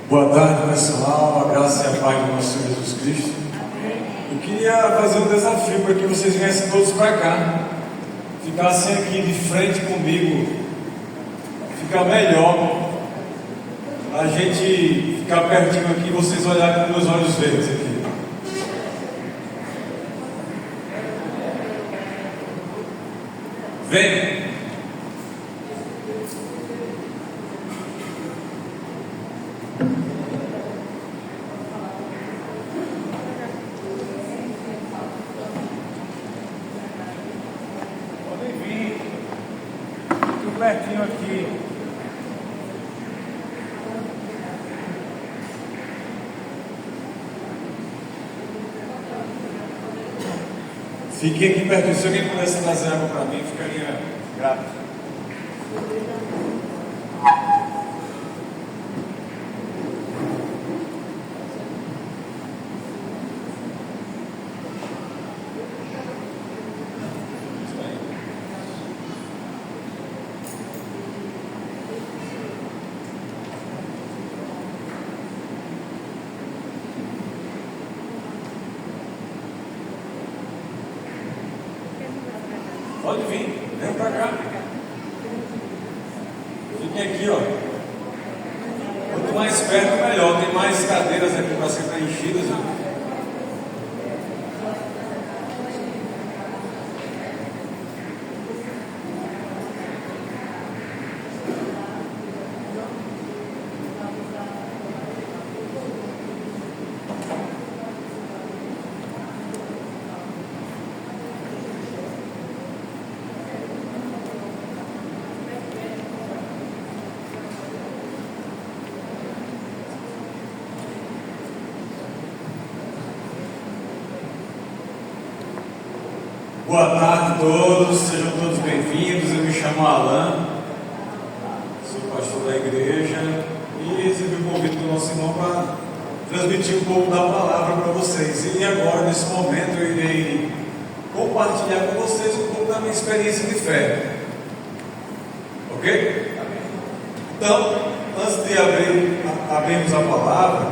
Boa tarde, pessoal. A graça e a paz do nosso Senhor Jesus Cristo. Eu queria fazer um desafio para que vocês viessem todos para cá, ficassem aqui de frente comigo. Fica melhor a gente ficar pertinho aqui e vocês olharem com meus olhos verdes aqui. Vem. Pertinho aqui. Fiquem aqui perto. Se alguém pudesse trazer água para mim, ficaria grato. Pode vir, vem pra cá. Fiquem aqui, ó. Quanto mais perto, melhor. Tem mais cadeiras aqui para ser preenchidas, ó. Boa tarde a todos, sejam todos bem-vindos. Eu me chamo Alan, sou pastor da igreja e recebi o convite do nosso irmão para transmitir um pouco da palavra para vocês. E agora, nesse momento, eu irei compartilhar com vocês um pouco da minha experiência de fé. Ok? Então, antes de abrirmos a palavra,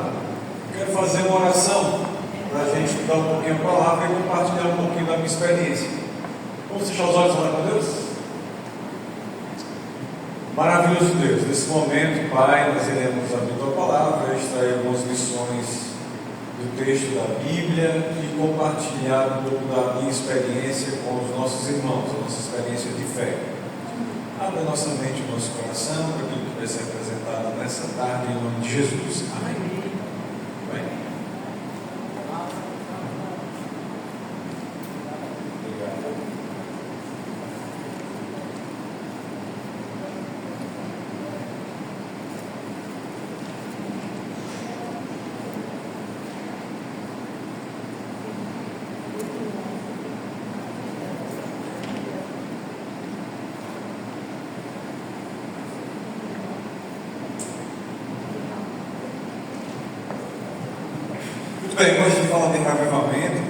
eu quero fazer uma oração para a gente estudar um pouquinho a palavra e compartilhar um pouquinho da minha experiência. Vamos fechar os olhos e orar com Deus? Maravilhoso Deus, nesse momento, Pai, nós iremos abrir a palavra, extrair algumas lições do texto da Bíblia e compartilhar um pouco da minha experiência com os nossos irmãos, a nossa experiência de fé. Abra a nossa mente e o nosso coração para aquilo que vai ser apresentado nessa tarde, em nome de Jesus. Amém. Bem, hoje de falar de reavivamento,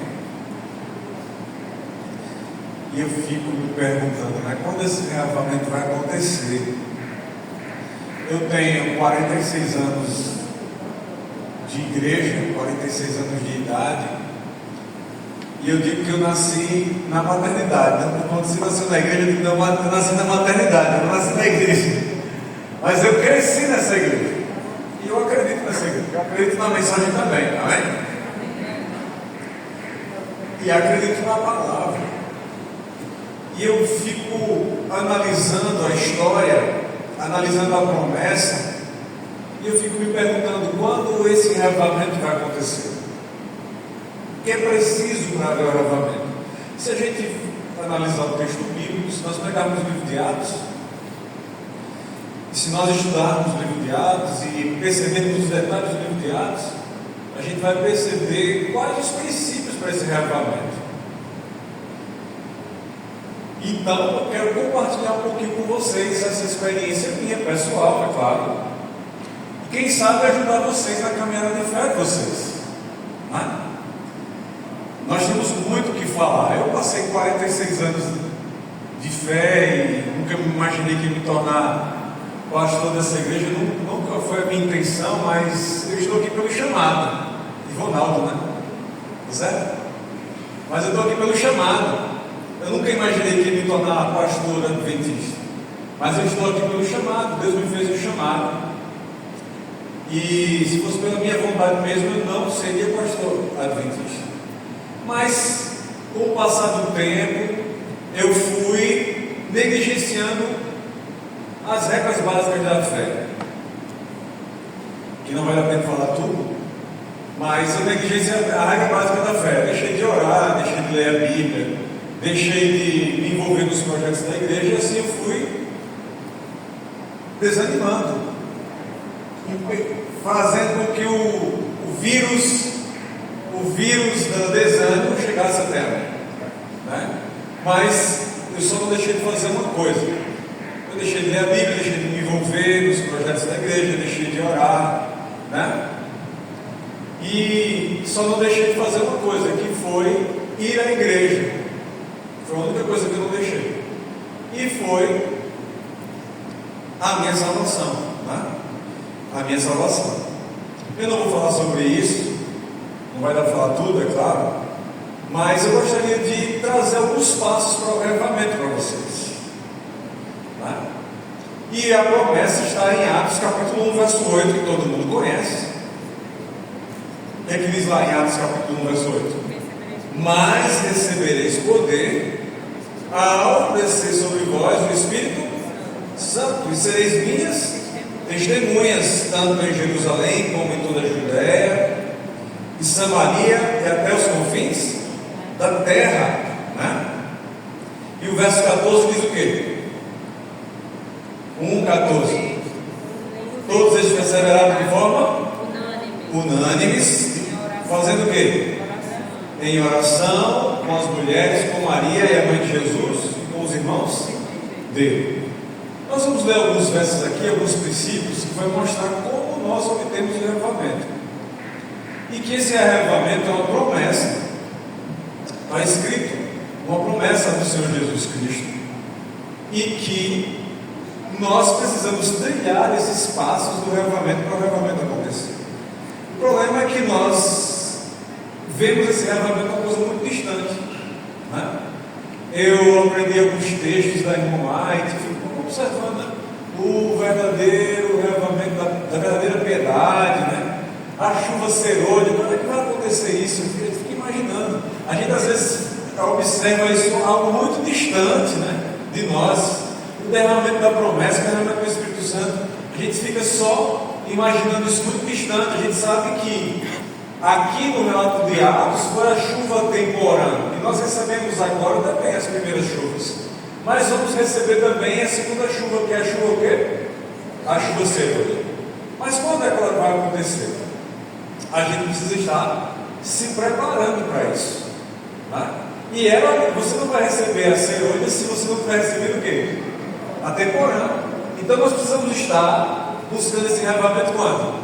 e eu fico me perguntando, né, quando esse reavivamento vai acontecer? Eu tenho 46 anos de igreja, 46 anos de idade, e eu digo que eu nasci na maternidade. Quando você nasceu na igreja, eu digo, não, eu nasci na maternidade, eu não nasci na igreja, mas eu cresci nessa igreja, e eu acredito nessa igreja, eu acredito na mensagem também, amém? E acredito na palavra. E eu fico analisando a história, analisando a promessa, e eu fico me perguntando quando esse reavivamento vai acontecer. O que é preciso para haver o reavivamento? Se a gente analisar o texto bíblico, se nós pegarmos o livro de Atos, e se nós estudarmos o livro de Atos e percebermos os detalhes do livro de Atos, a gente vai perceber quais os princípios para esse reavivamento. Então, eu quero compartilhar um pouquinho com vocês essa experiência minha, pessoal, é claro. E quem sabe ajudar vocês na caminhada de fé de vocês. Né? Nós temos muito o que falar. Eu passei 46 anos de fé e nunca me imaginei que ia me tornar pastor dessa igreja. Nunca qual foi a minha intenção, mas eu estou aqui pelo chamado. De Ronaldo, né? Certo? Mas eu estou aqui pelo chamado. Eu nunca imaginei que ia me tornar pastor adventista. Mas eu estou aqui pelo chamado. Deus me fez o chamado. E se fosse pela minha vontade mesmo, eu não seria pastor adventista. Mas, com o passar do tempo, eu fui negligenciando as regras básicas da fé. Que não vale a pena falar tudo, mas eu negligenciei a regra básica da fé. Deixei de orar, deixei de ler a Bíblia, deixei de me envolver nos projetos da igreja, e assim eu fui desanimando, fazendo com que o vírus do desânimo chegasse à terra, né? Mas eu só não deixei de fazer uma coisa. Eu deixei de ler a Bíblia, deixei de me envolver nos projetos da igreja, deixei de orar, né? E só não deixei de fazer uma coisa, que foi ir à igreja. Foi a única coisa que eu não deixei. E foi a minha salvação, né? A minha salvação. Eu não vou falar sobre isso, não vai dar para falar tudo, é claro, mas eu gostaria de trazer alguns passos para o arrependimento para vocês, né? E a promessa está em Atos capítulo 1, verso 8, que todo mundo conhece. O que é que diz lá em Atos capítulo 1, verso 8? Mas recebereis poder ao descer sobre vós o Espírito Santo, e sereis minhas testemunhas, tanto em Jerusalém como em toda a Judéia e Samaria e até os confins da terra, né? E o verso 14 diz o quê? 1,14. Todos eles perseveraram de forma unânimes, fazendo o quê? Em oração, com as mulheres, com Maria e a mãe de Jesus, e com os irmãos dele. Nós vamos ler alguns versos aqui, alguns princípios, que vai mostrar como nós obtemos o arrependimento. E que esse arrependimento é uma promessa, está escrito, uma promessa do Senhor Jesus Cristo, e que nós precisamos trilhar esses passos do arrependimento para o arrependimento acontecer. O problema é que nós vemos esse arrependimento uma coisa muito distante, né? Eu aprendi alguns textos da irmã White, fico observando o verdadeiro arrependimento da verdadeira piedade, né? A chuva serôdia, quando é que vai acontecer isso? Eu fico imaginando. A gente às vezes observa isso algo muito distante, né, de nós. O derramamento da promessa, o derramamento do Espírito Santo, a gente fica só imaginando isso muito distante. A gente sabe que aqui no relato de Atos foi a chuva temporânea, e nós recebemos agora também as primeiras chuvas, mas vamos receber também a segunda chuva, que é a chuva o quê? A chuva serôdia. Mas quando é que ela vai acontecer? A gente precisa estar se preparando para isso, né? E você não vai receber a serôdia se você não tiver recebido o quê? A temporã. Então nós precisamos estar buscando esse arrependimento quando?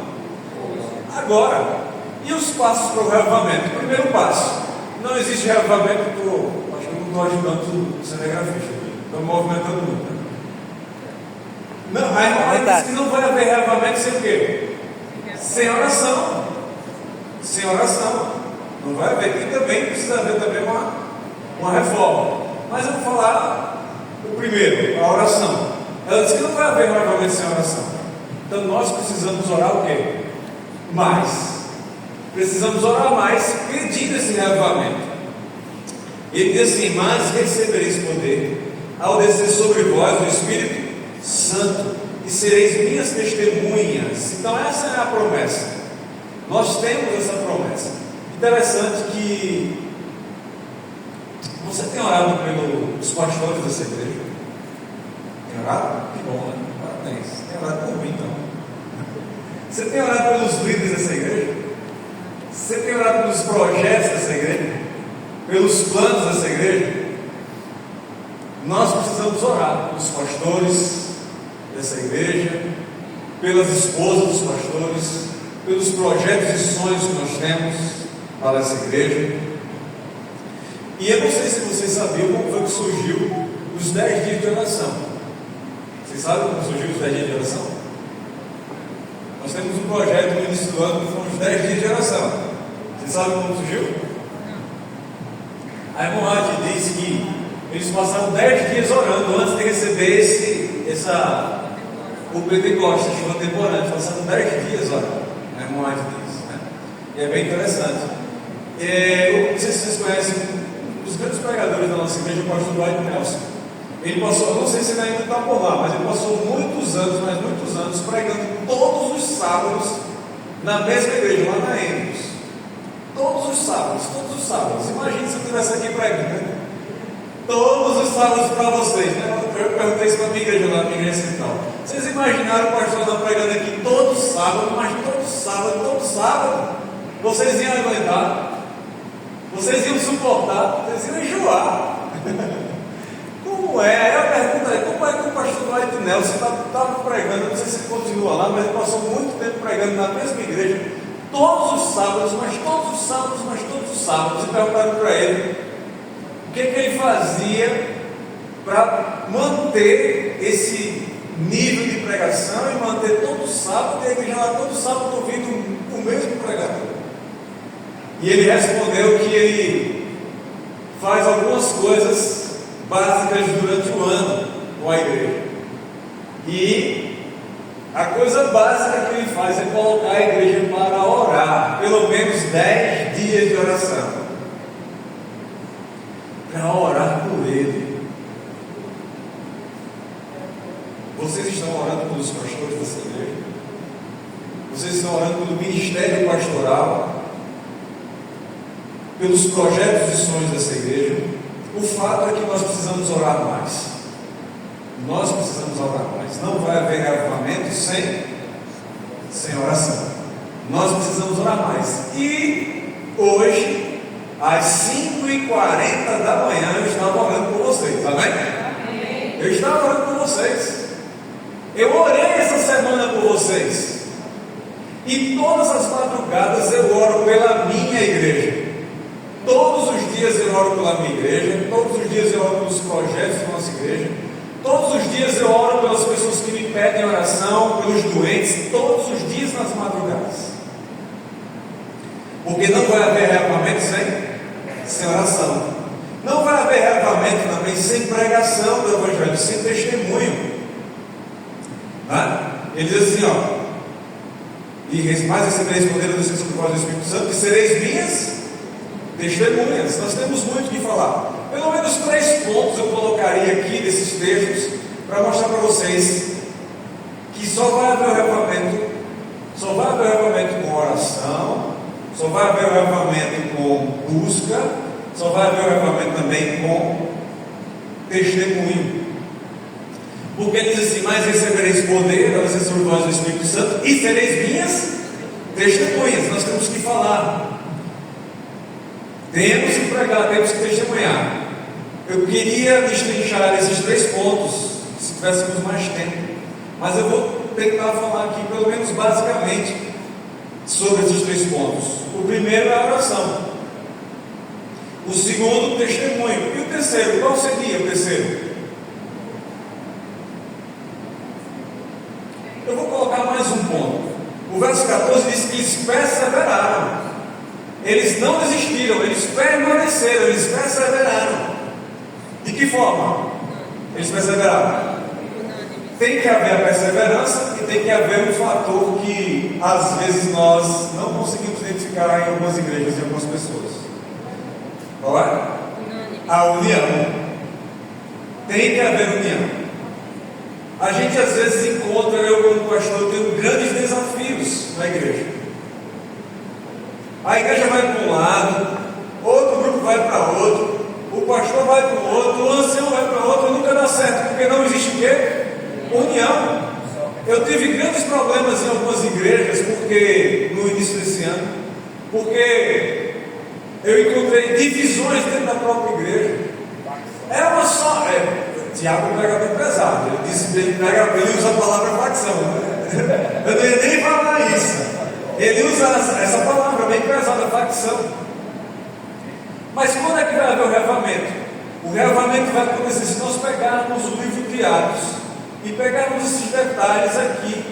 Agora. E os passos para o arrependimento? Primeiro passo: não existe arrependimento. Acho que eu não estou ajudando o cinegrafista, estou movimentando muito, né? Não, a irmã diz que não vai haver arrependimento sem o quê? Sem oração. Sem oração não vai haver. E também precisa haver também uma reforma. Mas eu vou falar o primeiro, a oração. Ela disse que não vai haver arrependimento sem oração. Então nós precisamos orar o quê? Mais. Precisamos orar mais, pedindo esse arrependimento. Ele diz assim: mas recebereis poder ao descer sobre vós o Espírito Santo, e sereis minhas testemunhas. Então essa é a promessa. Nós temos essa promessa. Interessante que você tem orado pelos pastores dessa igreja? Tem orado? Que bom, né? Parabéns. Tem orado por mim, então. Você tem orado pelos líderes dessa igreja? Você tem orado pelos projetos dessa igreja? Pelos planos dessa igreja? Nós precisamos orar pelos pastores dessa igreja, pelas esposas dos pastores, pelos projetos e sonhos que nós temos para essa igreja. E eu não sei se vocês sabiam como foi que surgiu os 10 dias de oração. Vocês sabem como surgiu os 10 dias de oração? Nós temos um projeto no início do ano que foram os 10 dias de oração. Você sabe como surgiu? A irmã Adi diz que eles passaram 10 dias orando antes de receber o Pentecostes, a chuva temporânea. Passaram 10 dias orando. A irmã Adi diz, né? E é bem interessante. Eu não sei se vocês conhecem um dos grandes pregadores da nossa igreja, o pastor Dwight Nelson. Ele passou, não sei se ele ainda está por lá, mas ele passou muitos anos pregando todos os sábados na mesma igreja, lá na Endos. Todos os sábados. Imagina se eu estivesse aqui pregando, né? Todos os sábados para vocês, né? Eu perguntei isso para a minha igreja, lá na minha igreja central. Vocês imaginaram o pastor lá pregando aqui todo sábado, mas todo sábado, vocês iam aguentar, vocês iam suportar, vocês iam enjoar. Como é? Aí a pergunta é: como é que o pastor Dwight Nelson estava pregando? Não sei se ele continua lá, mas ele passou muito tempo pregando na mesma igreja, todos os sábados, e perguntaram para ele o que ele fazia para manter esse nível de pregação e manter todo sábado, e a igreja lá todo sábado ouvindo o mesmo pregador. E ele respondeu que ele faz algumas coisas básicas durante o ano com a igreja. E a coisa básica que ele faz é colocar a igreja para orar, pelo menos 10 dias de oração, para orar por ele. Vocês estão orando pelos pastores dessa igreja? Vocês estão orando pelo ministério pastoral, pelos projetos e sonhos dessa igreja? O fato é que nós precisamos orar mais. Não vai haver avivamento sem oração. Nós precisamos orar mais. E hoje, às 5h40 da manhã, eu estava orando por vocês. Amém? Eu estava orando por vocês. Eu orei essa semana por vocês. E todas as madrugadas eu oro pela minha igreja. Todos os dias eu oro pela minha igreja, todos os dias eu oro pelos projetos da nossa igreja, todos os dias eu oro pelas pessoas que me pedem oração, pelos doentes, todos os dias nas madrugadas. Porque não vai haver reavivamento sem oração. Não vai haver reavivamento também sem pregação do Evangelho, sem testemunho. Ele diz assim, e mais recebereis poder do Senhor sobre vós do Espírito Santo, e sereis minhas testemunhas. Nós temos muito o que falar. Pelo menos 3 pontos eu colocaria aqui desses textos para mostrar para vocês que só vai haver o reavivamento com oração, só vai haver o reavivamento com busca, só vai haver o reavivamento também com testemunho. Porque ele diz assim: mas recebereis poder, vai ser sobre vós do Espírito Santo, e sereis minhas testemunhas. Nós temos que falar. Temos que pregar, temos que testemunhar. Eu queria destrinchar esses 3 pontos, se tivéssemos mais tempo, mas eu vou tentar falar aqui, pelo menos basicamente, sobre esses 3 pontos. O primeiro é a oração, o segundo, o testemunho, e o terceiro, qual seria o terceiro? Eu vou colocar mais um ponto. O verso 14 diz que eles perseveraram. Eles não desistiram, eles permaneceram, eles perseveraram. De que forma? Eles perseveraram. Tem que haver a perseverança e tem que haver um fator que às vezes nós não conseguimos identificar em algumas igrejas e algumas pessoas. Qual é? A união. Tem que haver união. A gente às vezes encontra, eu como pastor, eu tenho grandes desafios na igreja. A igreja vai para um lado, outro grupo vai para outro, o pastor vai para o outro, o ancião vai para outro, e nunca dá certo, porque não existe o quê? União. Eu tive grandes problemas em algumas igrejas, porque no início desse ano, porque eu encontrei divisões dentro da própria igreja. É uma só. Tiago pega bem pesado, ele disse que ele usa a palavra facção. Né? Eu não ia nem falar isso. Ele usa essa palavra bem pesada, facção. Mas quando é que vai haver o reavivamento? O reavivamento vai acontecer se nós pegarmos o livro de Atos e pegarmos esses detalhes aqui.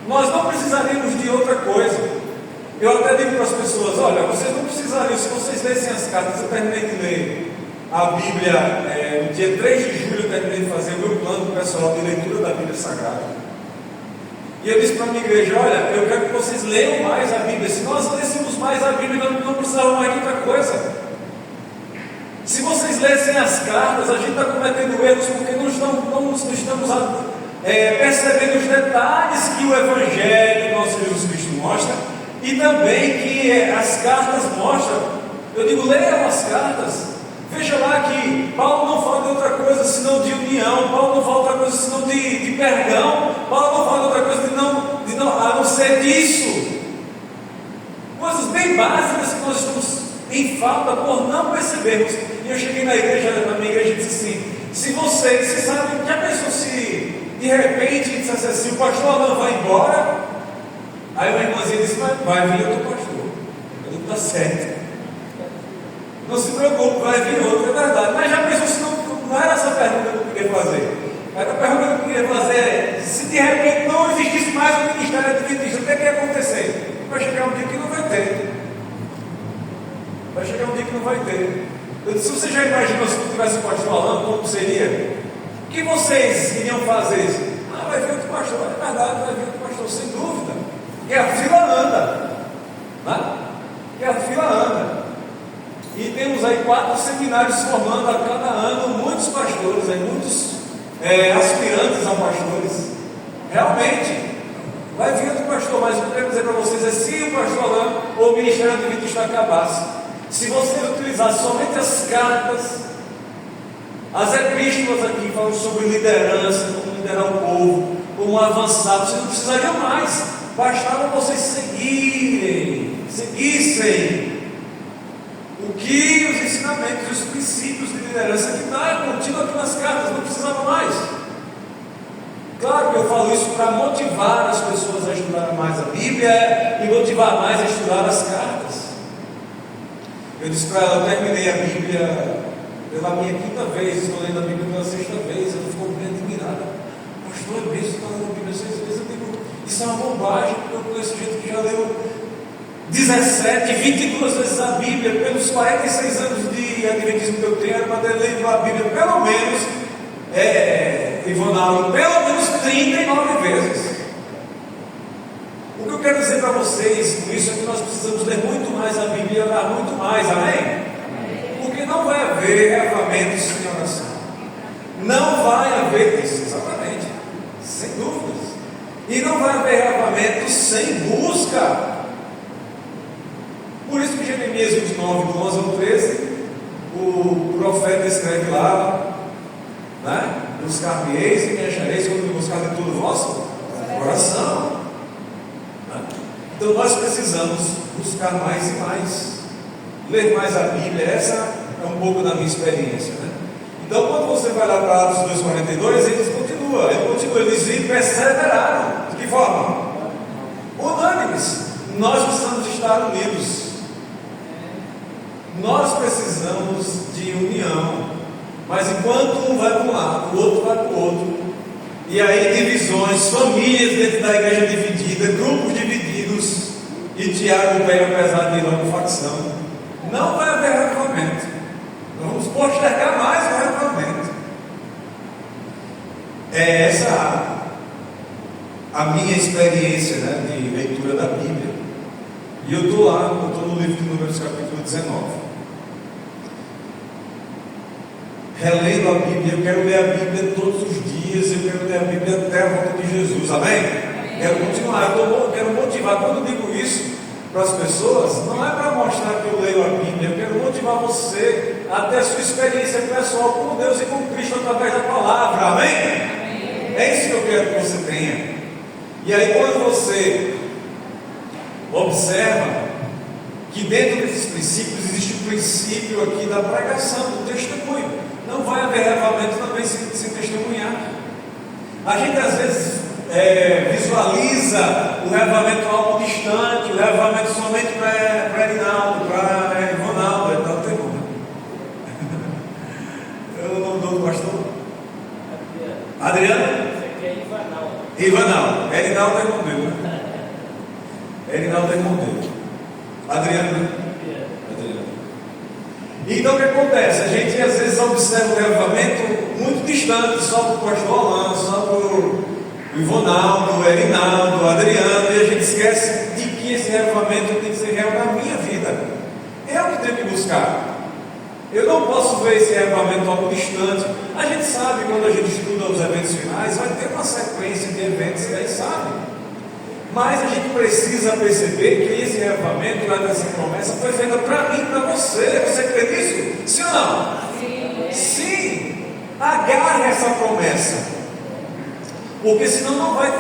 Nós não precisaríamos de outra coisa. Eu até digo para as pessoas: olha, vocês não precisariam, se vocês lessem as cartas. Eu terminei de ler a Bíblia, no dia 3 de julho eu terminei de fazer o meu plano pessoal de leitura da Bíblia Sagrada. E eu disse para a minha igreja: olha, eu quero que vocês leiam mais a Bíblia. Se nós lêssemos mais a Bíblia, não precisava mais de outra coisa. Se vocês lessem as cartas, a gente está cometendo erros porque não estamos percebendo os detalhes que o Evangelho do nosso Jesus Cristo mostra, e também que as cartas mostram. Eu digo: leiam as cartas. Veja lá que Paulo não fala de outra coisa senão de união, Paulo não fala de outra coisa senão de perdão, Paulo não fala de outra coisa a não ser disso. Coisas bem básicas que nós estamos em falta por não percebermos. E eu cheguei na minha igreja e disse assim: se vocês sabem, já pensou se de repente dissesse assim: o pastor Alain vai embora? Aí uma irmãzinha disse: vai vir outro pastor. Eu digo: está certo. Não se preocupe, vai vir outro, é verdade. Mas já pensou se não era essa a pergunta que eu queria fazer? A pergunta que eu queria fazer é: se de repente não existisse mais o ministério adventista, o que é que ia acontecer? Vai chegar um dia que não vai ter. Vai chegar um dia que não vai ter. Eu disse: você já imaginou se não tivesse o pastor Alain, como seria? O que vocês iriam fazer? Vai vir outro pastor. É verdade, vai vir outro pastor, sem dúvida. Que a fila anda. Né? Que a fila anda. E temos aí 4 seminários formando a cada ano muitos pastores, muitos aspirantes a pastores. Realmente, vai vir outro pastor, mas o que eu quero dizer para vocês é: se o pastor Alain ou o ministério adventista acabasse, se vocês utilizassem somente as cartas, as epístolas aqui falando sobre liderança, como liderar o povo, como avançar, vocês não precisariam mais. Bastava vocês seguissem o que os ensinamentos, os princípios de liderança que está contido aqui nas cartas, não precisava mais. Claro que eu falo isso para motivar as pessoas a estudar mais a Bíblia e motivar mais a estudar as cartas. Eu disse para ela: eu terminei a Bíblia pela minha 5ª vez, estou lendo a Bíblia pela 6ª vez. Ela ficou bem admirada: pastor, é mesmo, está lendo a Bíblia 6 vezes? Eu digo: isso é uma bobagem, porque eu conheço gente que já leu 17, 22 vezes a Bíblia. Pelos 46 anos de adventismo que eu tenho, era para ter lido a Bíblia pelo menos, Ivonaldo, pelo menos 39 vezes. O que eu quero dizer para vocês com isso é que nós precisamos ler muito mais a Bíblia e orar muito mais, amém? Porque não vai haver reavamento sem oração. Não vai haver isso, exatamente, sem dúvidas. E não vai haver reavamento sem busca. Por isso que Jeremias 29, do 11 ao 13, o profeta escreve lá, né? Buscar-me-eis e me achareis quando me buscar de todo o vosso coração. Né? Então nós precisamos buscar mais e mais, ler mais a Bíblia. Essa é um pouco da minha experiência, né? Então quando você vai lá para Atos 2,42, ele diz: e perseveraram. De que forma? Unânimes. Nós precisamos estar unidos. Nós precisamos de união. Mas enquanto um vai para um lado, o outro vai para o outro, e aí divisões, famílias dentro da igreja dividida, grupos divididos, e Tiago pega apesar de ir lá com facção, não vai haver reavamento. Nós vamos postergar mais o reavamento. É essa a minha experiência, né, de leitura da Bíblia. E eu estou no livro de Números, capítulo 19. Relendo a Bíblia, eu quero ler a Bíblia todos os dias, eu quero ler a Bíblia até a volta de Jesus, amém? Quero continuar, eu quero motivar. Quando eu digo isso para as pessoas, não é para mostrar que eu leio a Bíblia, eu quero motivar você a ter a sua experiência pessoal com Deus e com Cristo através da palavra, amém? É isso que eu quero que você tenha. E aí quando você observa que dentro desses princípios existe o princípio aqui da pregação, do testemunho. Não vai haver reavamento também sem testemunhar. A gente às vezes visualiza o reavamento algo distante, o reavamento somente para Rinaldo, para Ronaldo, é tal tempo. Eu não dou do pastor? Adriano? Isso aqui é Ivanaldo. Ivanaldo, Rinaldo é irmão meu, né? Erinaldo é irmão dele. Adriano. Então o que acontece? A gente às vezes observa o reavivamento muito distante, só para o pastor Alain, só para o Ivonaldo, o Erinaldo, o Adriano, e a gente esquece de que esse reavivamento tem que ser real na minha vida. Eu que tenho que buscar. Eu não posso ver esse reavivamento algo distante. A gente sabe, quando a gente estuda os eventos finais, vai ter uma sequência de eventos que a gente sabe. Mas a gente precisa perceber que esse reavivamento, lá dessa promessa, foi feita para mim e para você. Você crê nisso? Sim ou não? Sim. Sim. Agarre essa promessa. Porque senão não vai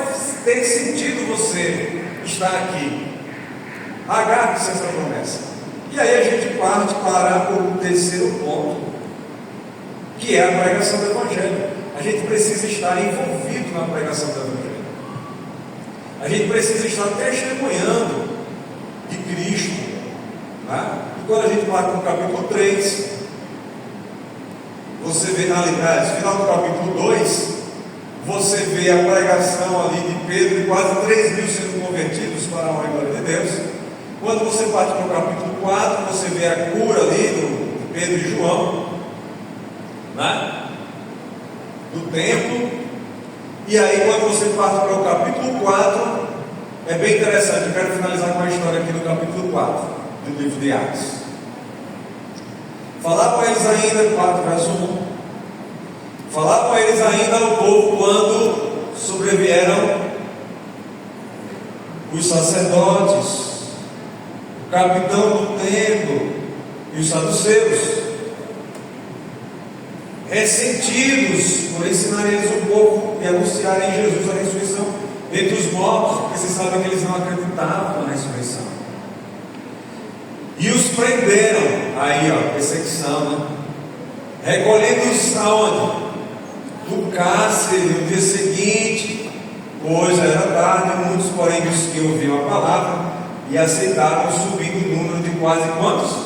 ter sentido você estar aqui. Agarre-se essa promessa. E aí a gente parte para o terceiro ponto, que é a pregação do Evangelho. A gente precisa estar envolvido na pregação do Evangelho. A gente precisa estar testemunhando de Cristo. Né? E quando a gente vai para o capítulo 3, você vê, na realidade, final do capítulo 2, você vê a pregação ali de Pedro e quase 3 mil sendo convertidos para a honra e glória de Deus. Quando você parte para o capítulo 4, você vê a cura ali de Pedro e João, né? Do templo. E aí, quando você parte para o capítulo 4, é bem interessante. Eu quero finalizar com a história aqui do capítulo 4 do livro de Atos. Falar com eles ainda, 4 verso 1. Falar com eles ainda ao povo quando sobrevieram os sacerdotes, o capitão do templo e os saduceus, ressentidos por ensinarem eles o povo e anunciarem em Jesus a ressurreição dentre os mortos, porque vocês sabem que eles não acreditavam na ressurreição. E os prenderam, aí ó, perseguição, né? Recolhendo-os aonde? Do cárcere no dia seguinte, pois já era tarde, muitos, porém, dos que ouviam a palavra e aceitaram, subindo o número de quase quantos?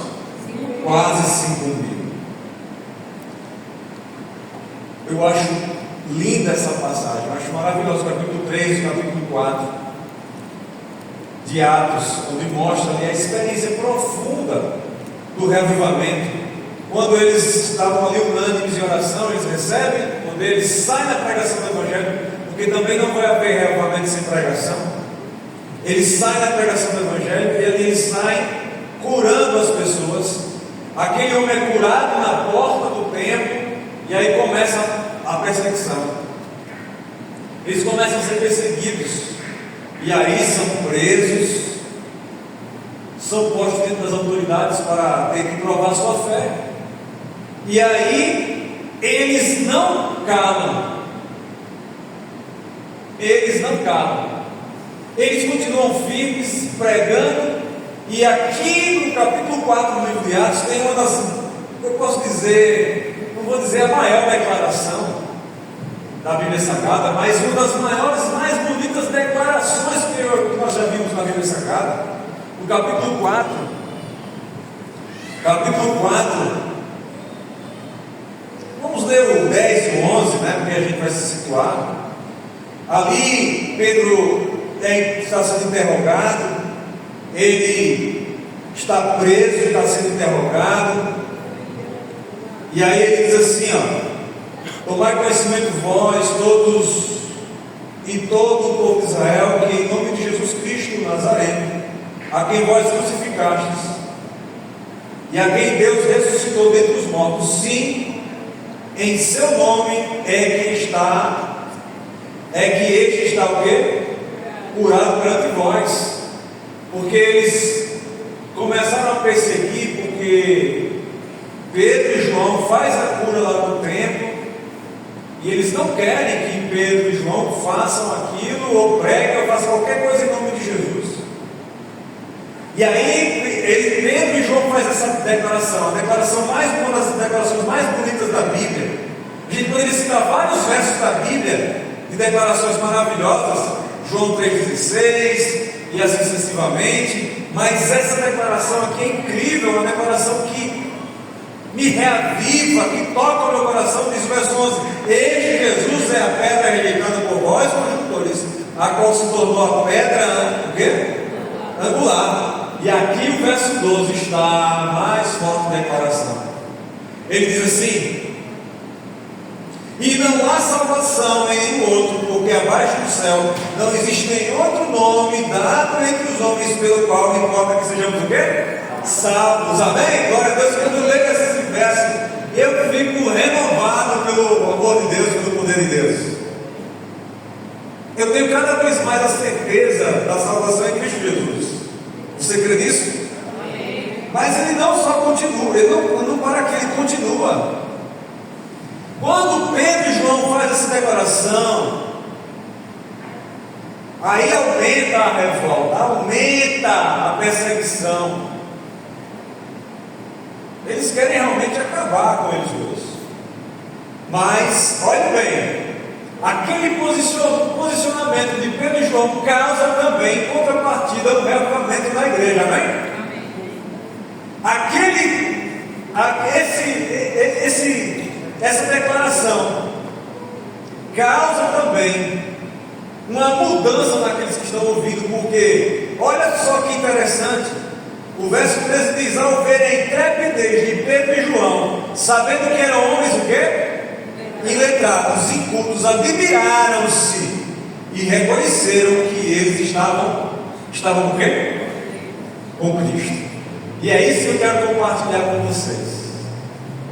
Quase 5 mil. Eu acho linda essa passagem, eu acho maravilhoso, capítulo 3, capítulo 4 de Atos, onde mostra ali a experiência profunda do reavivamento. Quando eles estavam ali unânimes em oração, eles recebem, quando eles saem da pregação do Evangelho, porque também não vai haver reavivamento sem pregação. Eles saem da pregação do Evangelho e ali eles saem curando as pessoas. Aquele homem é curado na porta do templo. E aí começa a perseguição. Eles começam a ser perseguidos. E aí são presos, são postos dentro das autoridades para ter que provar sua fé. E aí eles não calam. Eles não calam. Eles continuam firmes, pregando. E aqui no capítulo 4 do livro de Atos tem uma das, eu posso dizer, não vou dizer a maior declaração da Bíblia Sagrada, mas uma das maiores, mais bonitas declarações que nós já vimos na Bíblia Sagrada, no capítulo 4. Capítulo 4. Vamos ler o 10 e o 11, né? Porque a gente vai se situar. Ali, Pedro está sendo interrogado, ele está preso, está sendo interrogado. E aí ele diz assim, ó: tomai conhecimento vós, todos e todo o povo de Israel, que em nome de Jesus Cristo Nazareno, a quem vós crucificastes, e a quem Deus ressuscitou dentre os mortos, sim, em seu nome é que este está o quê? Curado perante vós. Porque eles começaram a perseguir, porque Pedro e João faz a cura lá no templo, e eles não querem que Pedro e João façam aquilo, ou preguem, ou façam qualquer coisa em nome de Jesus. E aí Pedro e João fazem essa declaração, uma das declarações mais bonitas da Bíblia. A gente poderia citar vários versos da Bíblia de declarações maravilhosas, João 3,16 e assim sucessivamente, mas essa declaração aqui é incrível, uma declaração que me reaviva, que toca o meu coração. Diz o verso 11: este Jesus é a pedra rejeitada por vós, construtores, a qual se tornou a pedra, o quê? angular. E aqui o verso 12 está a mais forte declaração. Ele diz assim: e não há salvação em nenhum outro, porque abaixo do céu não existe nenhum outro nome dado entre os homens pelo qual me importa que sejamos o quê? Salvos. Amém? Glória a Deus. Quando eu leio esses versos, eu fico renovado pelo amor de Deus, pelo poder de Deus. Eu tenho cada vez mais a certeza da salvação em Cristo Jesus. Você crê nisso? Amém. Mas ele não só continua, ele não para aqui, ele continua. Quando Pedro e João fazem essa declaração, aí aumenta a revolta, aumenta a perseguição. Eles querem realmente acabar com eles dois. Mas, olha bem, aquele posicionamento de Pedro e João causa também, em contrapartida, o reavivamento da igreja, amém? Essa declaração causa também uma mudança naqueles que estão ouvindo, porque olha só que interessante, o verso 13 diz: ao ver a intrepidez de Pedro e João, sabendo que eram homens o quê? Iletrados, incultos, admiraram-se e reconheceram que eles estavam o quê? Com Cristo. E é isso que eu quero compartilhar com vocês.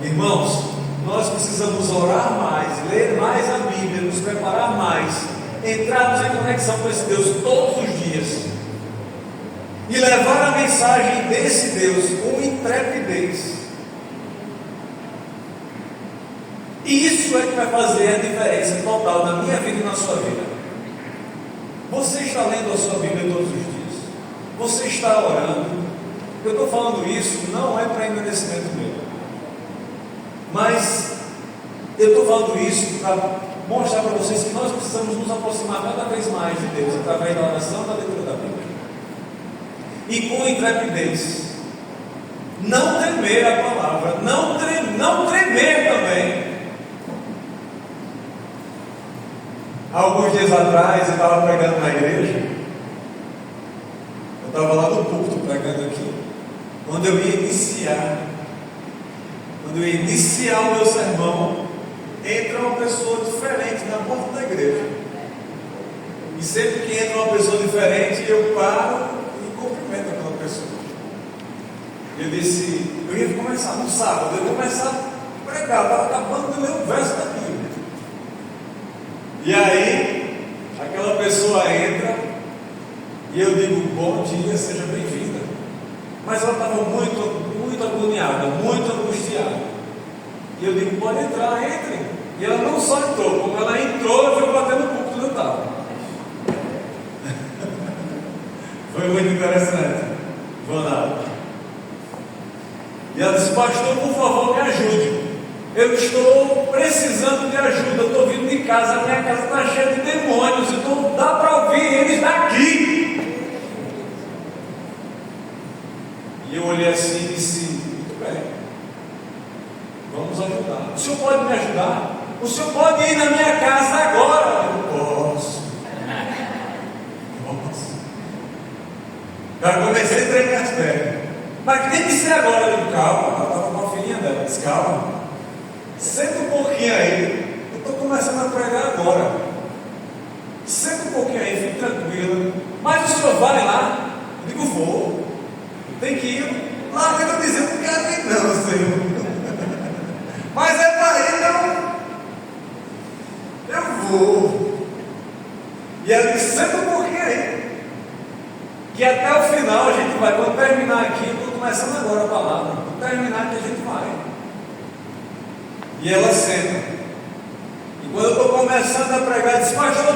Irmãos, nós precisamos orar mais, ler mais a Bíblia, nos preparar mais, entrarmos em conexão com esse Deus todos os dias e levar a mensagem desse Deus com intrepidez. E isso é que vai fazer a diferença total na minha vida e na sua vida. Você está lendo a sua Bíblia todos os dias? Você está orando? Eu estou falando isso não é para engrandecimento meu, mas eu estou falando isso para mostrar para vocês que nós precisamos nos aproximar cada vez mais de Deus através da oração e da leitura da Bíblia, e com intrepidez, não temer a palavra, não tremer também. Alguns dias atrás eu estava pregando na igreja, eu estava lá no púlpito pregando aqui. Quando eu ia iniciar o meu sermão, entra uma pessoa diferente na porta da igreja. E sempre que entra uma pessoa diferente, eu paro e cumprimento aquela pessoa. Eu disse, eu ia começar no sábado, eu ia começar a pregar, estava acabando de ler o verso da Bíblia. E aí, aquela pessoa entra e eu digo, bom dia, seja bem-vinda. Mas ela estava muito agoniada, muito angustiada. E eu digo, pode entrar, entre. E ela não só entrou, como ela entrou, eu fui bater no púlpito onde eu estava. Foi muito interessante. Vou lá. E ela disse, pastor, por favor, me ajude. Eu estou precisando de ajuda, eu estou vindo de casa, a minha casa está cheia de demônios, então dá para ouvir eles daqui. E eu olhei assim e disse, muito bem, vamos ajudar. O senhor pode me ajudar? O senhor pode ir na minha casa agora? Eu posso. Já comecei a tremer as pernas. Mas tem que ser agora. Eu digo, calma, ela estava com a filhinha dela. Disse, calma, senta um pouquinho aí. Eu estou começando a pregar agora. Senta um pouquinho aí, fique tranquila. Mas o senhor vai lá? Eu digo, vou. Tem que ir lá, eu estou dizendo, não quero ir não, Senhor. Mas é para ir, eu vou. E ela disse, senta um pouquinho aí, que até o final a gente vai, quando terminar aqui, eu estou começando agora a palavra, quando terminar que a gente vai. E ela senta. E quando eu estou começando a pregar, disse, pastor,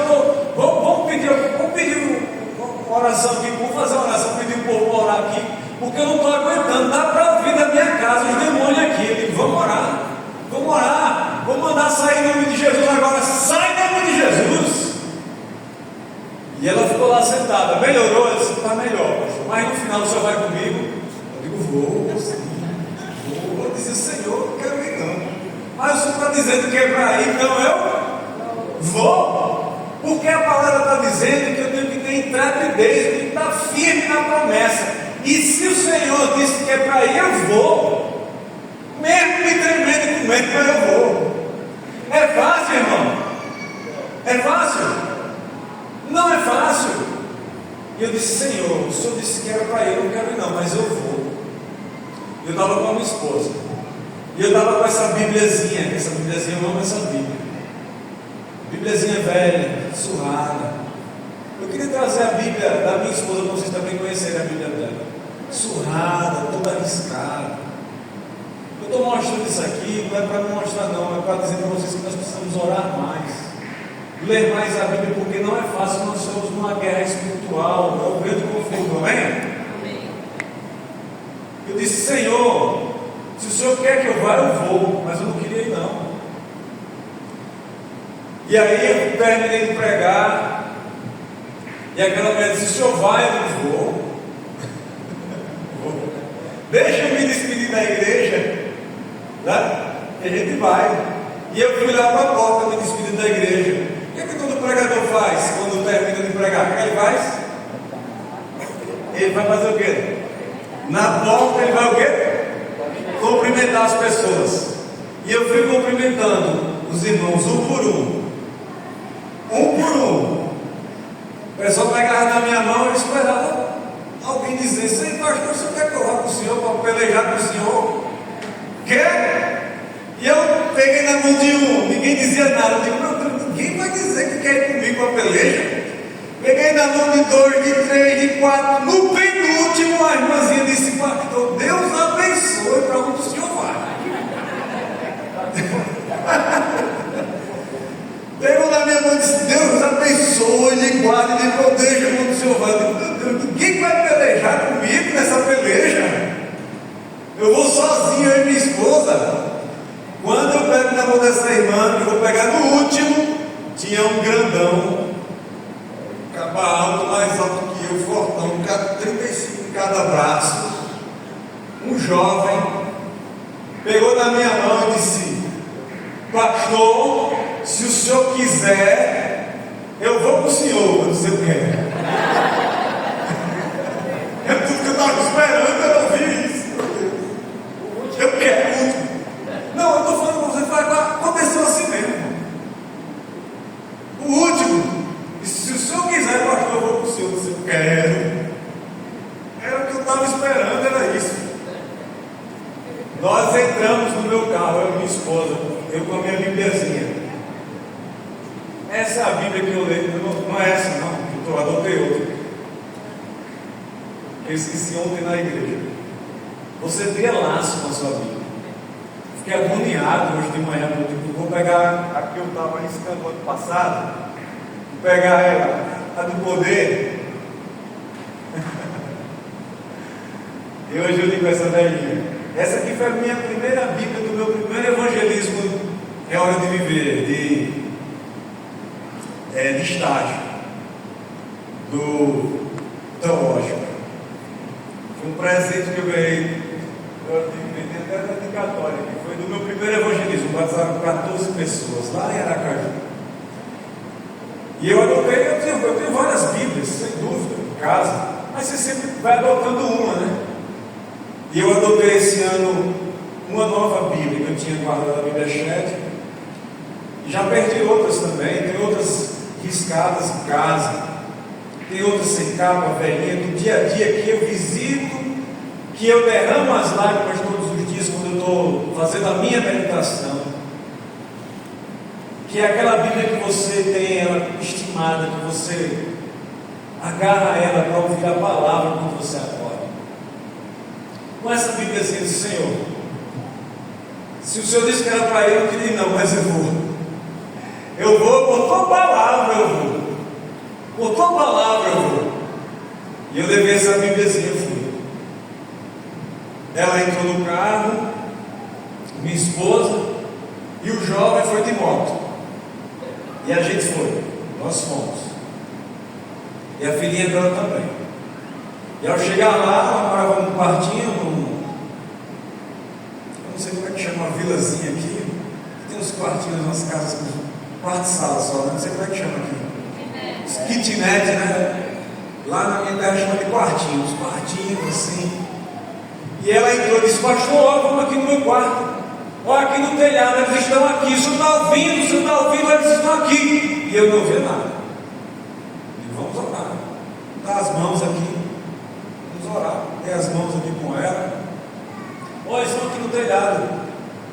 vamos pedir uma oração aqui, vamos fazer uma oração, pedir o povo para orar aqui, porque eu não estou aguentando, dá para ouvir da minha casa os demônios aqui. Eu digo, vamos orar, vamos mandar sair em nome de Jesus agora, sai em nome de Jesus. E ela ficou lá sentada, melhorou? Eu disse, está melhor, pastor, mas no final o senhor vai comigo? Eu digo, vou dizer, Senhor, não quero ir não, mas o senhor está dizendo que é para ir, então eu vou. Porque a palavra está dizendo que eu tenho que ter intrepidez, eu tenho que estar firme na promessa. E se o Senhor disse que é para ir, eu vou. Mesmo me tremendo e com medo, mas eu vou. É fácil, irmão? É fácil? Não é fácil. E eu disse: Senhor, o Senhor disse que era para ir, eu não quero ir não, mas eu vou. Eu estava com a minha esposa. E eu estava com essa Bíbliazinha. Essa Bíbliazinha, eu amo essa Bíblia. Bíbliazinha velha, surrada. Eu queria trazer a Bíblia da minha esposa para vocês também conhecerem a Bíblia dela. Surrada, toda arriscada. Eu estou mostrando isso aqui, não é para me mostrar não, é para dizer para vocês que nós precisamos orar mais, ler mais a Bíblia, porque não é fácil, nós estamos numa guerra espiritual, é o grande conflito, amém? Eu disse: Senhor, se o Senhor quer que eu vá, eu vou, mas eu não queria ir não. E aí eu terminei de pregar, e aquela mulher disse: o Senhor vai? Eu não vou. Deixa eu me despedir da igreja, né? Que a gente vai. E eu fui lá para a porta me despedir da igreja. O que é que todo pregador faz quando termina de pregar? O que ele faz? Ele vai fazer o quê? Na porta ele vai o quê? Cumprimentar as pessoas. E eu fui cumprimentando os irmãos um por um. Um por um. O pessoal pegava na minha mão e esperava alguém dizer: Senhor pastor, o senhor quer que eu vá para o senhor para pelejar com o senhor? Quer? E eu peguei na mão de um, ninguém dizia nada. Eu digo: meu Deus, ninguém vai dizer que quer ir comigo para peleja. Peguei na mão de 2, de 3, de 4. No penúltimo, a irmãzinha disse: pastor, Deus abençoe para onde o senhor vai. Pegou na minha mão e disse: Deus abençoe, lhe guarde, lhe proteja quando o senhor vai. Eu digo: meu Deus, ninguém vai pelejar comigo nessa peleja. Eu vou sozinho, eu e minha esposa. Quando eu pego na mão dessa irmã, que eu vou pegar no último, tinha um grandão, capa alto, mais alto que eu, fortão, 35 em cada braço, um jovem, pegou na minha mão e disse: pastor, se o senhor quiser, eu vou para o senhor. Eu disse: eu quero. É tudo que eu estava esperando, eu ouvi isso. Eu quero. Não, eu estou falando com você, aconteceu assim mesmo. O último, se o senhor quiser, pastor, eu vou para o senhor. Eu disse: eu quero. Era o que eu estava esperando, era isso. Nós entramos no meu carro, eu e minha esposa, eu com a minha Bíbliazinha. Essa é a Bíblia que eu leio, não é essa não, eu adotei outra. Eu esqueci ontem na igreja. Você tem laço na sua Bíblia. Fiquei agoniado hoje de manhã, porque eu vou pegar a que eu estava arriscando ano passado, vou pegar ela, a do poder. E hoje eu li com essa velhinha. Essa aqui foi a minha primeira Bíblia do meu primeiro evangelismo. É hora de viver, de estágio do teológico. Foi um presente que eu ganhei. Eu tenho até a dedicatória, que foi do meu primeiro evangelismo. Batizaram 14 pessoas lá em Aracaju. E eu adotei, eu tenho várias Bíblias, sem dúvida, em casa, mas você sempre vai adotando uma, né? E eu adotei esse ano uma nova Bíblia que eu tinha guardado, a Bíblia Chat. Já perdi outras também, tem outras riscadas em casa, tem outras sem capa, velhinha, do dia a dia que eu visito, que eu derramo as lágrimas todos os dias quando eu estou fazendo a minha meditação. Que é aquela Bíblia que você tem ela estimada, que você agarra ela para ouvir a palavra quando você acorda. Com essa Bíblia assim, Senhor, se o Senhor disse que era para ir, eu não queria ir não, mas eu vou. Eu vou, por tua palavra eu vou. Por tua palavra eu vou. E eu levei essa Bíbliazinha, eu fui. Ela entrou no carro, minha esposa, e o jovem foi de moto. E a gente foi, nós fomos. E a filhinha dela também. E ao chegar lá, ela morava num quartinho, eu não sei como é que chama, uma vilazinha aqui. Tem uns quartinhos nas casas com quarto e sala só, não sei como é que chama aqui. kitnet, né? Lá na minha terra chama de quartinhos, assim. E ela entrou e disse: pastor, olha, vamos aqui no meu quarto. Olha aqui no telhado, eles estão aqui. O senhor está ouvindo, eles estão aqui. E eu não ouvi nada. E vamos orar. Dá as mãos aqui. Vamos orar. Dei as mãos aqui com ela. Olha, eles estão aqui no telhado.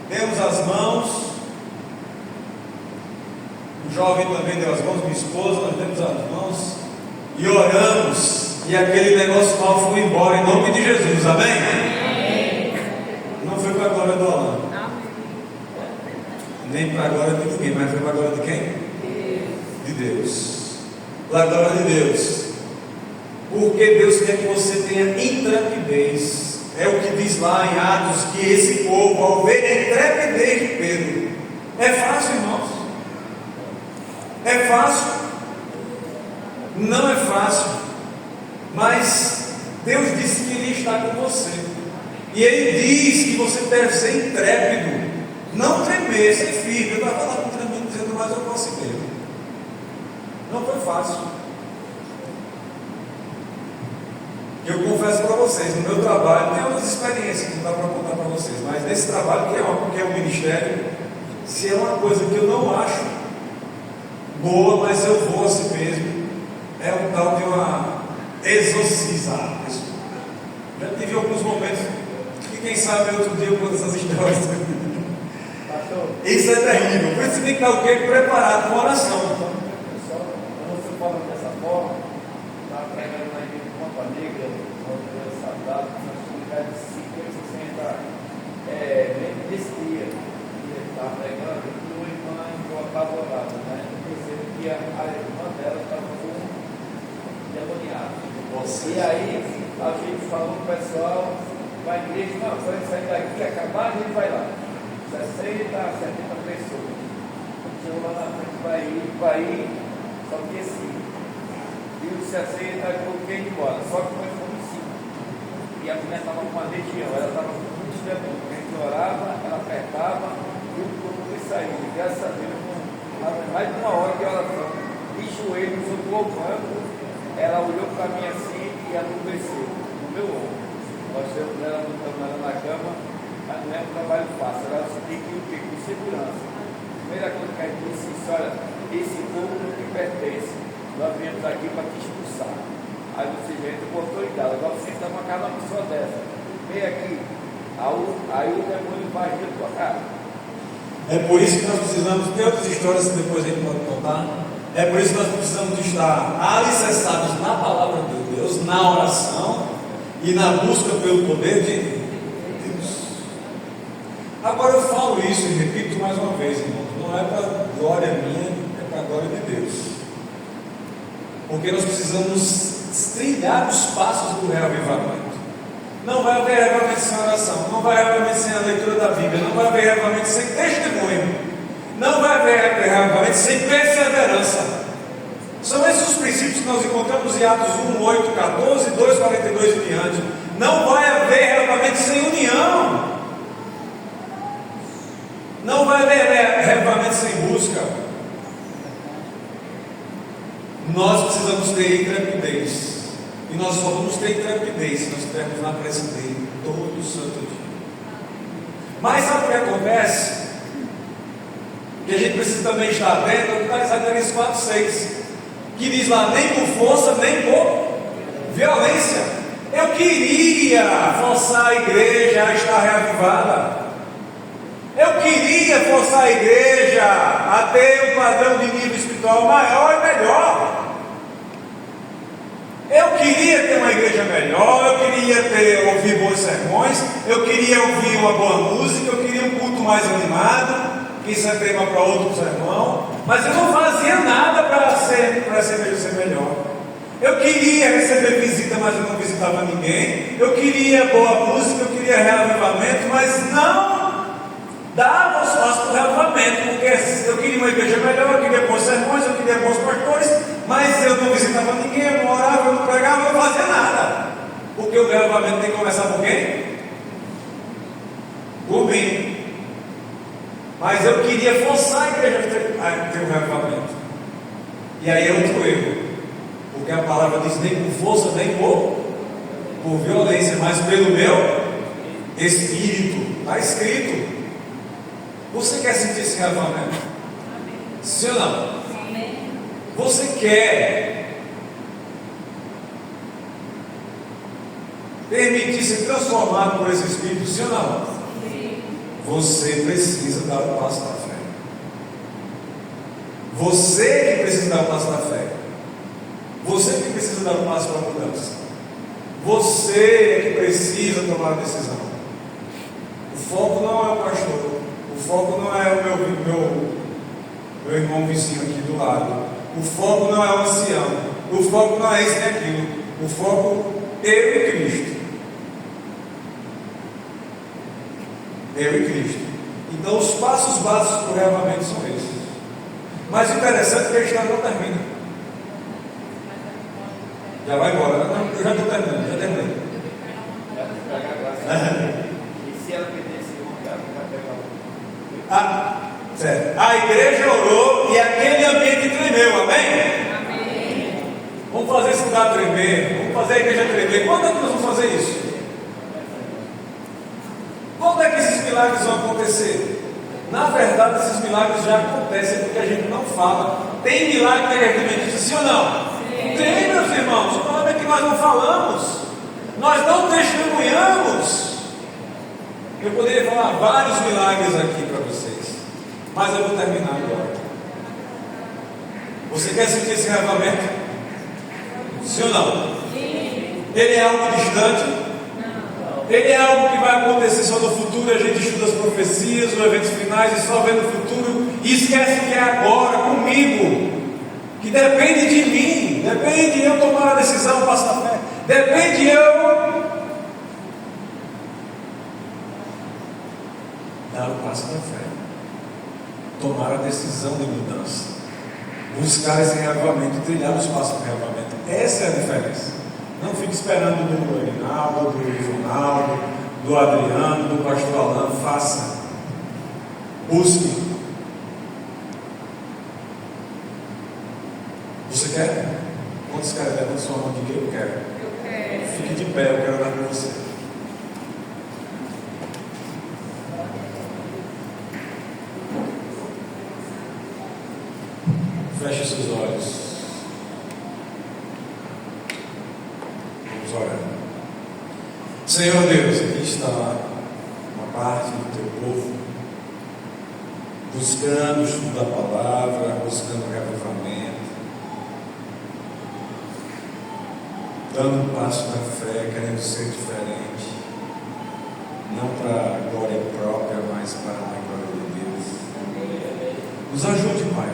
Demos as mãos. O jovem também deu as mãos, minha esposa, nós demos as mãos e oramos, e aquele negócio mal foi embora em nome de Jesus, amém? Não foi para a glória do Alain, nem para a glória de ninguém, mas foi para a glória de quem? De Deus, para a glória de Deus, porque Deus quer que você tenha intrepidez. É o que diz lá em Atos, que esse povo, ao ver a intrepidez de Pedro, é fácil, irmãos? É fácil? Não é fácil, mas Deus disse que Ele está com você, e Ele diz que você deve ser intrépido, não tremer, ser firme. Eu estava lá com tremendo dizendo: mas eu consegui. Não foi fácil. Eu confesso para vocês, no meu trabalho tem outras experiências que não dá para contar para vocês, mas nesse trabalho que é um ministério, se é uma coisa que eu não acho boa, mas eu vou assim mesmo, é um tal de uma exorcizar a pessoa. Já tive alguns momentos que, quem sabe, outro dia eu conto essas histórias. Isso é terrível. Por isso você tem que estar o quê? Preparado com oração. Quando você fala dessa forma, está pregando na igreja de Ponta Negra, uma igreja saudável, nós temos lugar de 50, 60 nesse dia que ele está pregando, e uma irmã entrou apavorada, né? Que a irmã dela estava com demoniado. E aí a gente falou para o pessoal, vai à igreja: não, quando ele sair daqui, acabar, a gente vai lá. 60, 70 pessoas. Chegou lá na frente, vai ir, só que assim. E os 60 coloquei de embora, só que nós fomos 5. E a mulher estava com uma legião, ela estava com muitos demônios. A gente orava, ela apertava e o corpo saiu. E graças a Deus, mais de uma hora de oração, de joelhos, eu louvando, ela olhou para mim assim e adormeceu no meu ombro. Nós temos ela botando na cama, mas não é um trabalho fácil. Ela tem que ir com segurança. A primeira coisa que a gente disse: olha, esse povo não te pertence, nós viemos aqui para te expulsar. Aí você entra com autoridade. Agora você está com a cara uma pessoa dessa, vem aqui, aí o demônio vai vir na tua cara. É por isso que nós precisamos ter outras histórias que depois a gente pode contar. É por isso que nós precisamos estar alicerçados na palavra de Deus, na oração e na busca pelo poder de Deus. Agora eu falo isso e repito mais uma vez, irmãos, não é para glória minha, é para a glória de Deus. Porque nós precisamos trilhar os passos do reavivamento. Não vai haver reavivamento sem oração, não vai haver reavivamento sem a leitura da Bíblia, não vai haver reavivamento sem testemunho, não vai haver reavivamento sem perseverança. São esses os princípios que nós encontramos em Atos 1, 8, 14, 2, 42 e diante. Não vai haver reavivamento sem união, não vai haver reavivamento sem busca. Nós precisamos ter intrepidez. E nós só vamos ter intrepidez se nós estivermos na presença dele todo o santo dia. Mas sabe o que acontece? Que a gente precisa também estar atento ao que está em Zacarias 4:6, que diz lá: nem por força, nem por violência. Eu queria forçar a igreja a estar reavivada. Eu queria forçar a igreja a ter um padrão de nível espiritual maior e melhor. Eu queria ter uma igreja melhor, eu queria ouvir bons sermões, eu queria ouvir uma boa música, eu queria um culto mais animado, que isso é tema para outro sermão, mas eu não fazia nada para essa igreja ser melhor. Eu queria receber visita, mas eu não visitava ninguém. Eu queria boa música, eu queria reavivamento, mas não dava os passos para o reavivamento, porque eu queria uma igreja melhor, eu queria bons sermões, eu queria bons pastores, mas eu não visitava ninguém, eu não orava, eu não pregava, eu não fazia nada. Porque o reavivamento tem que começar por quem? Por mim. Mas eu queria forçar a igreja a ter um reavivamento. E aí é outro erro. Porque a palavra diz: nem por força, nem por violência, mas pelo meu Espírito. Está escrito. Você quer sentir esse reavivamento? Sim ou não? Você quer permitir ser transformado por esse Espírito? Sim ou não? Você precisa dar o passo da fé. Você que precisa dar o passo da fé. Você que precisa dar o passo para a mudança. Você que precisa tomar a decisão. O foco não é o pastor. O foco não é o meu irmão vizinho aqui do lado. O foco não é o ancião. O foco não é esse nem aquilo. O foco é eu e Cristo. Eu e Cristo. Então os passos básicos para o reavivamento são esses. Mas o interessante é que a história não termina. Já vai embora, né? Eu já estou terminando, já terminei. E se ela pedisse um lugar para pegar um? Certo. A igreja orou e aquele ambiente tremeu, amém? Vamos fazer esse lugar tremer, vamos fazer a igreja tremer. Quando é que nós vamos fazer isso? Quando é que esses milagres vão acontecer? Na verdade, esses milagres já acontecem porque a gente não fala. Tem milagre na igreja adventista, sim ou não? Sim. Tem, meus irmãos. O problema é que nós não falamos, nós não testemunhamos. Eu poderia falar vários milagres aqui para vocês, mas eu vou terminar agora. Você quer sentir esse reavivamento? Sim ou não? Sim. Ele é algo distante? Ele é algo que vai acontecer só no futuro. A gente estuda as profecias, os eventos finais e só vê no futuro e esquece que é agora, comigo, que depende de mim, depende de eu tomar a decisão, passar a fé, depende de eu dar o passo da fé, tomar a decisão de mudança, buscar esse reavivamento, trilhar os passos do reavivamento. Essa é a diferença. Não fique esperando do Reinaldo, do Ronaldo, do Adriano, do pastor Alain. Faça. Busque. Você quer? Quantos querem? Levanta sua mão de que eu quero. Eu quero. Fique de pé, eu quero dar para você. Feche seus olhos. Senhor Deus, aqui está uma parte do teu povo buscando o estudo da palavra, buscando o reavivamento, dando um passo na fé, querendo ser diferente, não para a glória própria, mas para a glória de Deus. Nos ajude, Pai,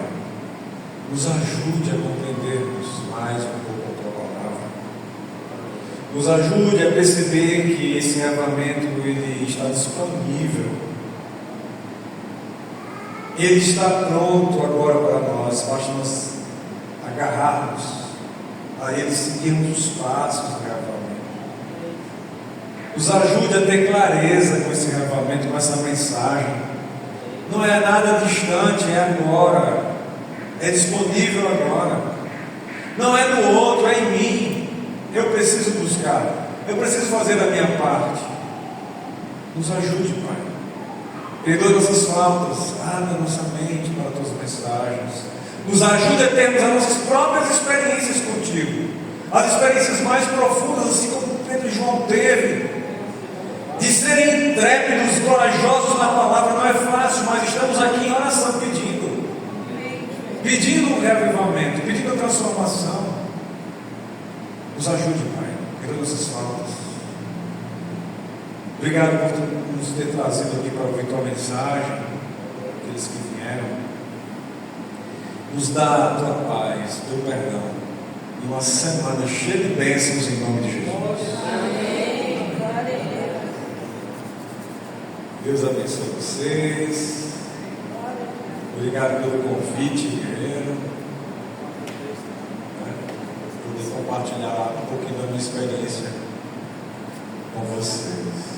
nos ajude a compreendermos mais um pouco a tua palavra. Nos ajude a perceber que esse reavivamento ele está disponível. Ele está pronto agora para nós. Basta nós agarrarmos a ele, seguirmos os passos do reavivamento. Nos ajude a ter clareza com esse reavivamento, com essa mensagem. Não é nada distante, é agora. É disponível agora. Não é no outro, é em mim. Eu preciso buscar, eu preciso fazer a minha parte. Nos ajude, Pai. Perdoe nossas faltas, abra nossa mente para as tuas mensagens. Nos ajude a termos as nossas próprias experiências contigo, as experiências mais profundas, assim como Pedro e João teve, de serem intrépidos, corajosos na palavra. Não é fácil, mas estamos aqui em oração pedindo um reavivamento, pedindo a transformação. Nos ajude, Pai, perdoe nossas faltas. Obrigado por nos ter trazido aqui para ouvir tua mensagem, aqueles que vieram. Nos dá a tua paz, teu perdão, e uma semana cheia de bênçãos em nome de Jesus. Deus abençoe vocês. Obrigado pelo convite, guerreiro. Compartilhar um pouquinho da minha experiência com vocês.